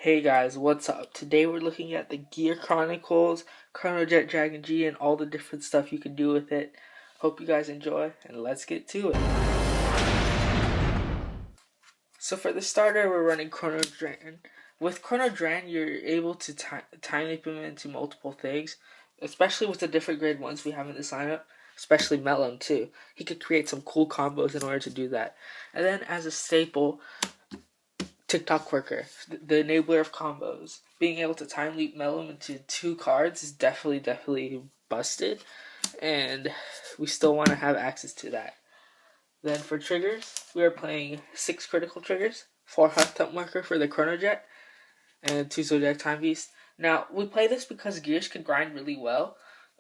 Hey guys, what's up? Today we're looking at the Gear Chronicles, Chronojet Dragon G, and all the different stuff you can do with it. Hope you guys enjoy, and let's get to it. So for the starter, we're running Chronojet. With Chronojet, you're able to time leap him into multiple things, especially with the different grade ones we have in this lineup, especially Melon too. He could create some cool combos in order to do that. And then as a staple, TikTok worker, the enabler of combos. Being able to time leap Melon into 2 cards is definitely busted, and we still want to have access to that. Then for triggers, we are playing 6 critical triggers, 4 Health Thump Marker for the Chronojet, and 2 Zodiac Time Beast. Now, we play this because Gears can grind really well,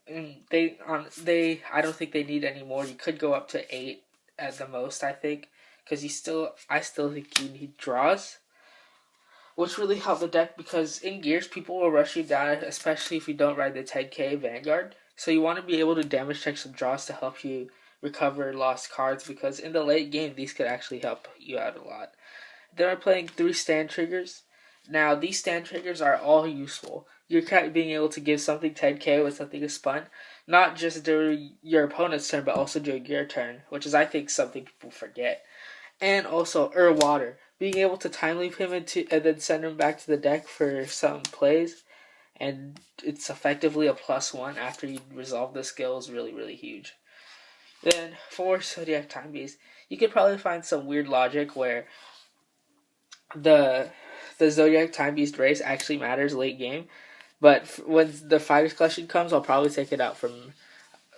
and I don't think they need any more. You could go up to 8 at the most, I think, because I still think you need draws, which really help the deck because in Gears, people will rush you down, especially if you don't ride the 10k Vanguard. So you want to be able to damage check some draws to help you recover lost cards, because in the late game, these could actually help you out a lot. Then we're playing 3 stand triggers. Now, these stand triggers are all useful. You're kind of being able to give something 10k with something is spun, not just during your opponent's turn, but also during your turn, which is, I think, something people forget. And also, Water. Being able to time leap him into and then send him back to the deck for some plays, and it's effectively a +1 after you resolve the skill is really huge. Then, for Zodiac Time Beast, you could probably find some weird logic where the Zodiac Time Beast race actually matters late game, but when the Fighter's Collection comes, I'll probably take it out from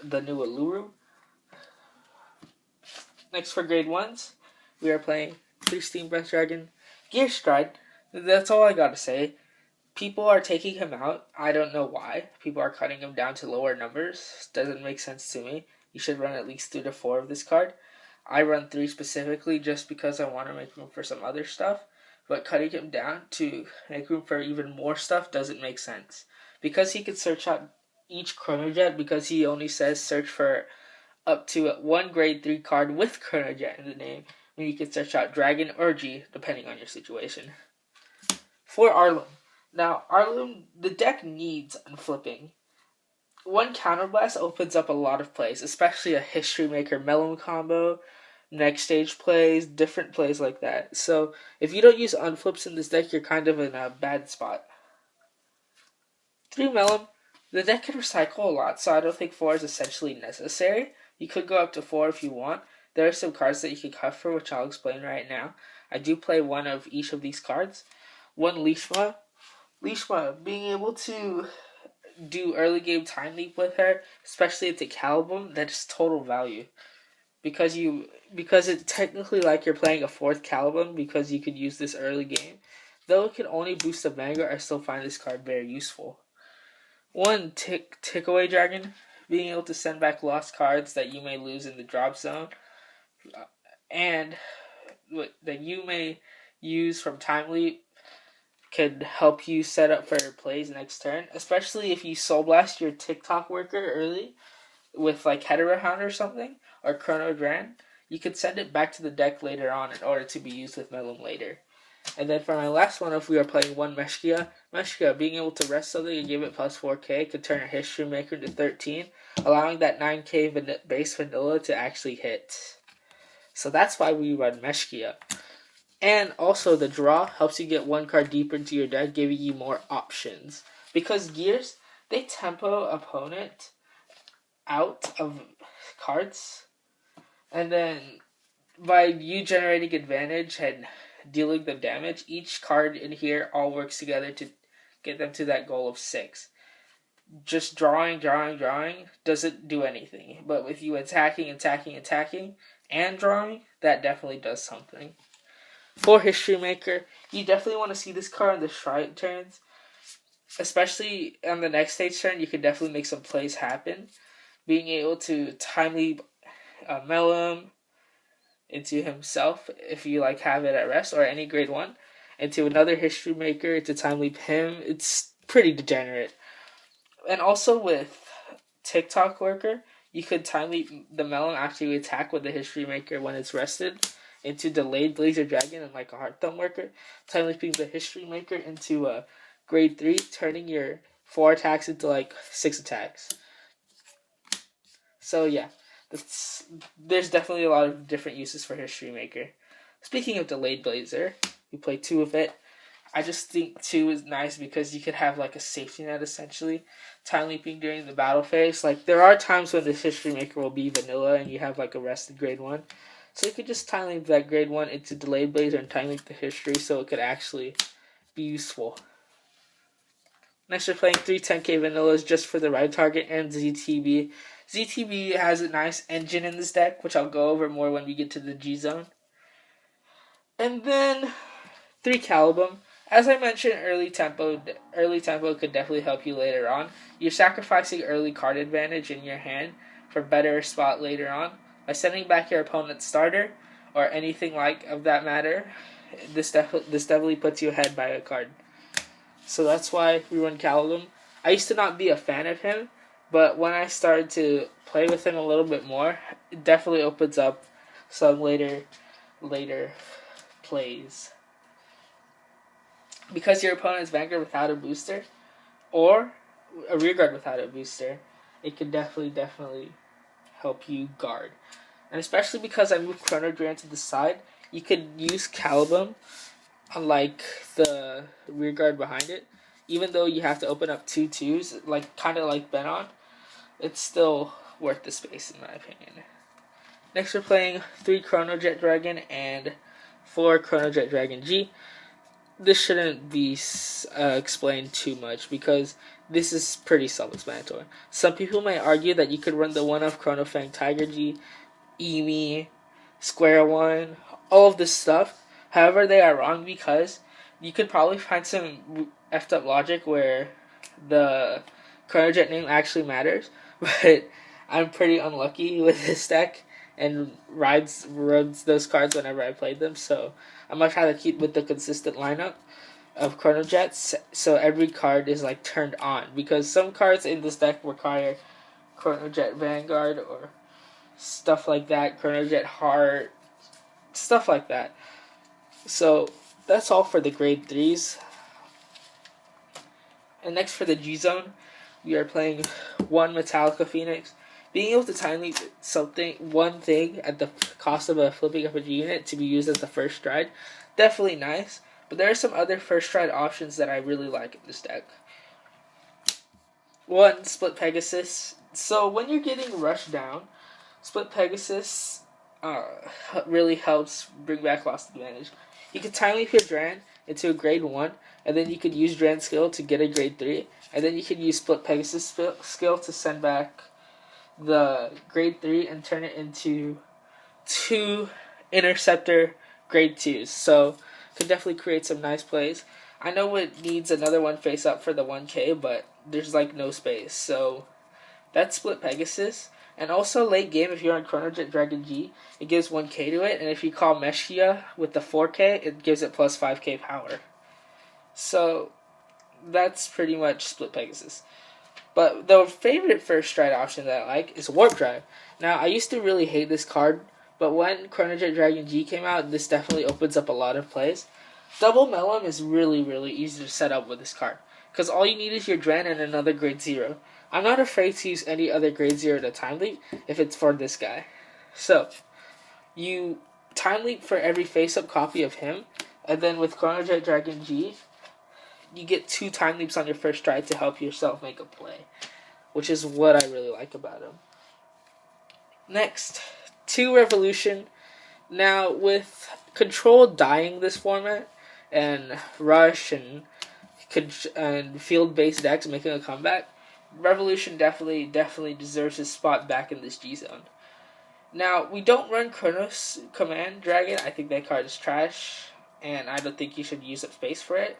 the new Alluru. Next, for grade 1s, we are playing 3 Steam Breath Dragon, Gear Stride. That's all I gotta say. People are taking him out. I don't know why. People are cutting him down to lower numbers. Doesn't make sense to me. You should run at least 3 to 4 of this card. I run 3 specifically just because I want to make room for some other stuff. But cutting him down to make room for even more stuff doesn't make sense. Because he can search out each Chronojet, because he only says search for up to 1 grade 3 card with Chronojet in the name, and you can search out Dragon or G, depending on your situation. For Arlum. Now, Arlum, the deck needs unflipping. 1 Counterblast opens up a lot of plays, especially a History Maker Melon combo, next stage plays, different plays like that. So, if you don't use unflips in this deck, you're kind of in a bad spot. 3 Melon. The deck can recycle a lot, so I don't think 4 is essentially necessary. You could go up to 4 if you want. There are some cards that you can cut for, which I'll explain right now. I do play 1 of each of these cards. 1 Lishma. Lishma, being able to do early game time leap with her, especially at the Calibum, that's total value. Because it's technically like you're playing a 4th Calibum, because you could use this early game. Though it can only boost the Vanguard, I still find this card very useful. 1 Tickaway Dragon, being able to send back lost cards that you may lose in the drop zone, and that you may use from Time Leap, could help you set up for plays next turn, especially if you Soul Blast your TikTok worker early with like Hetero-Hound or something, or Chrono Dran. You could send it back to the deck later on in order to be used with Melon later. And then for my last one, if we are playing 1 Meshkia, being able to rest something and give it plus 4k could turn a History Maker into 13, allowing that 9k base vanilla to actually hit. So that's why we run Meshkia. And also the draw helps you get 1 card deeper into your deck, giving you more options. Because Gears, they tempo opponent out of cards, and then by you generating advantage and dealing them damage, each card in here all works together to get them to that goal of 6. Just drawing doesn't do anything. But with you attacking, and drawing, that definitely does something. For History Maker, you definitely want to see this card on the Shrine turns. Especially on the next stage turn, you can definitely make some plays happen. Being able to timely Melon into himself, if you have it at rest, or any grade 1, into another History Maker to time leap him. It's pretty degenerate. And also with TikTok Worker, you could time leap the Melon after you attack with the History Maker when it's rested, into Delayed Blazer Dragon and like a Heart Thumb Worker, time leaping the History Maker into a grade 3, turning your 4 attacks into like 6 attacks. So yeah, there's definitely a lot of different uses for History Maker. Speaking of Delayed Blazer, we play 2 of it. I just think 2 is nice because you could have like a safety net essentially. Time leaping during the battle phase. Like there are times when this History Maker will be vanilla and you have like a rested grade 1. So you could just time leap that grade 1 into Delayed Blazer and time leap the history so it could actually be useful. Next we're playing 3 10k vanillas just for the right target and ZTB. ZTB has a nice engine in this deck, which I'll go over more when we get to the G zone. And then 3 Calibum. As I mentioned, early tempo could definitely help you later on. You're sacrificing early card advantage in your hand for better spot later on. By sending back your opponent's starter, or anything like of that matter, this definitely puts you ahead by a card. So that's why we run Calibum. I used to not be a fan of him, but when I started to play with him a little bit more, it definitely opens up some later plays. Because your opponent's Vanguard without a booster, or a rearguard without a booster, it could definitely help you guard. And especially because I moved Chronojet to the side, you could use Calibum on like the rearguard behind it. Even though you have to open up 2 2s, like kind of like Benon, it's still worth the space in my opinion. Next we're playing 3 Chronojet Dragon and 4 Chronojet Dragon G. This shouldn't be explained too much because this is pretty self-explanatory. Some people may argue that you could run the one-off Chronofang Tiger G, Emi, Square One, all of this stuff. However, they are wrong because you could probably find some effed up logic where the Chronojet name actually matters, but I'm pretty unlucky with this deck and runs those cards whenever I played them, so I'm going to try to keep with the consistent lineup of Chronojets, so every card is like turned on, because some cards in this deck require Chronojet Vanguard or stuff like that, Chronojet Heart, stuff like that. So that's all for the grade 3s. And next for the G zone, we are playing 1 Metallica Phoenix. Being able to time leap one thing at the cost of a flipping up a G unit to be used as the first stride, definitely nice. But there are some other first stride options that I really like in this deck. 1, Split Pegasus. So when you're getting rushed down, Split Pegasus really helps bring back lost advantage. You can time leap your Dran into a grade 1, and then you could use Dran skill to get a grade 3, and then you could use Split Pegasus skill to send back the grade 3 and turn it into 2 Interceptor grade 2s. So could definitely create some nice plays. I know it needs another one face up for the 1k, but there's like no space. So that's Split Pegasus. And also late game, if you're on Chronojet Dragon G, it gives 1k to it, and if you call Meshia with the 4k, it gives it plus 5k power. So that's pretty much Split Pegasus. But the favorite first stride option that I like is Warp Drive. Now, I used to really hate this card, but when Chronojet Dragon G came out, this definitely opens up a lot of plays. Double Melon is really, really easy to set up with this card, because all you need is your Dran and another grade 0. I'm not afraid to use any other grade 0 to time leap if it's for this guy. So, you time leap for every face-up copy of him, and then with Chronojet Dragon G, you get 2 time leaps on your first stride to help yourself make a play, which is what I really like about him. Next, 2 Revolution. Now, with Control dying this format, and Rush and field-based decks making a comeback, Revolution definitely deserves his spot back in this G zone. Now, we don't run Chronos Command Dragon. I think that card is trash, and I don't think you should use up space for it.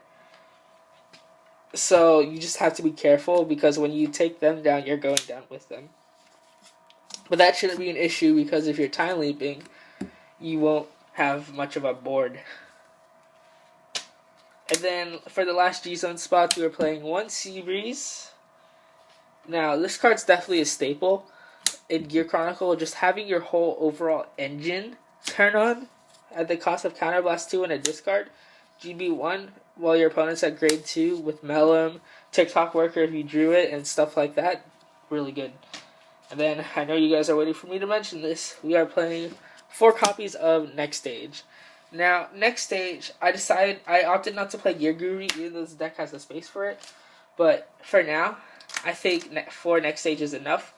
So you just have to be careful, because when you take them down, you're going down with them. But that shouldn't be an issue, because if you're time leaping, you won't have much of a board. And then for the last G-Zone spot, we were playing 1 Seabreeze. Now, this card's definitely a staple in Gear Chronicle. Just having your whole overall engine turn on at the cost of Counterblast 2 and a discard, GB1, while your opponent's at grade 2 with Melum, TikTok Worker if you drew it, and stuff like that. Really good. And then, I know you guys are waiting for me to mention this, we are playing 4 copies of Next Stage. Now, Next Stage, I opted not to play Gear Guru, even though this deck has the space for it. But for now, I think 4 Next Stage is enough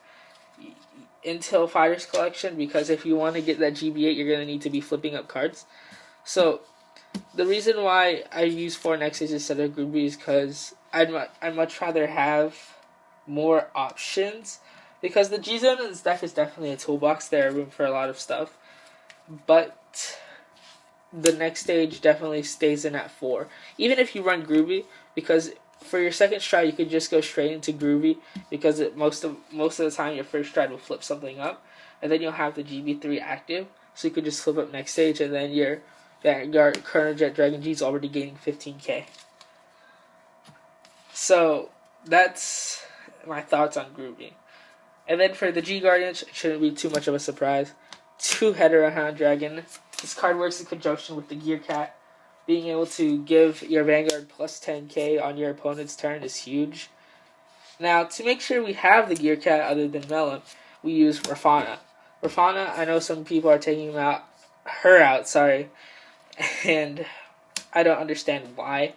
until Fighters Collection, because if you want to get that GB8, you're going to need to be flipping up cards. So, the reason why I use 4 Next Stage instead of Groovy is because I'd much rather have more options. Because the G-Zone in this deck is definitely a toolbox. There are room for a lot of stuff. But the Next Stage definitely stays in at 4. Even if you run Groovy, because for your second stride, you could just go straight into Groovy, because most of the time your first stride will flip something up, and then you'll have the GB3 active, so you could just flip up Next Stage, and then your Vanguard Chronojet Dragon G is already gaining 15k. So that's my thoughts on Groovy. And then for the G Guardians, it shouldn't be too much of a surprise. 2 Heterohound Dragon. This card works in conjunction with the Gear Cat. Being able to give your Vanguard plus 10k on your opponent's turn is huge. Now, to make sure we have the Gear Cat other than Melon, we use Rafana. Rafana, I know some people are taking her out, and I don't understand why.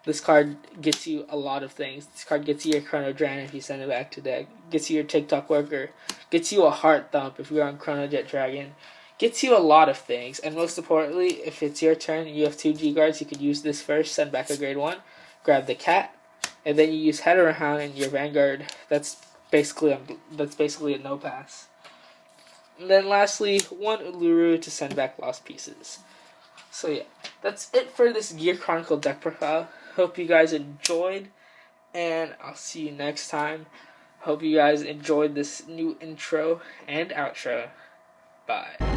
This card gets you a lot of things. This card gets you your Chrono Dragon if you send it back to deck. Gets you your TikTok Worker. Gets you a Heart Thump if you're on Chronojet Dragon. Gets you a lot of things, and most importantly, if it's your turn and you have 2 G guards, you could use this first, send back a grade 1, grab the cat, and then you use Heterohound and your Vanguard. That's basically a no pass. And then lastly, 1 Uluru to send back lost pieces. So yeah, that's it for this Gear Chronicle deck profile. Hope you guys enjoyed, and I'll see you next time. Hope you guys enjoyed this new intro and outro. Bye.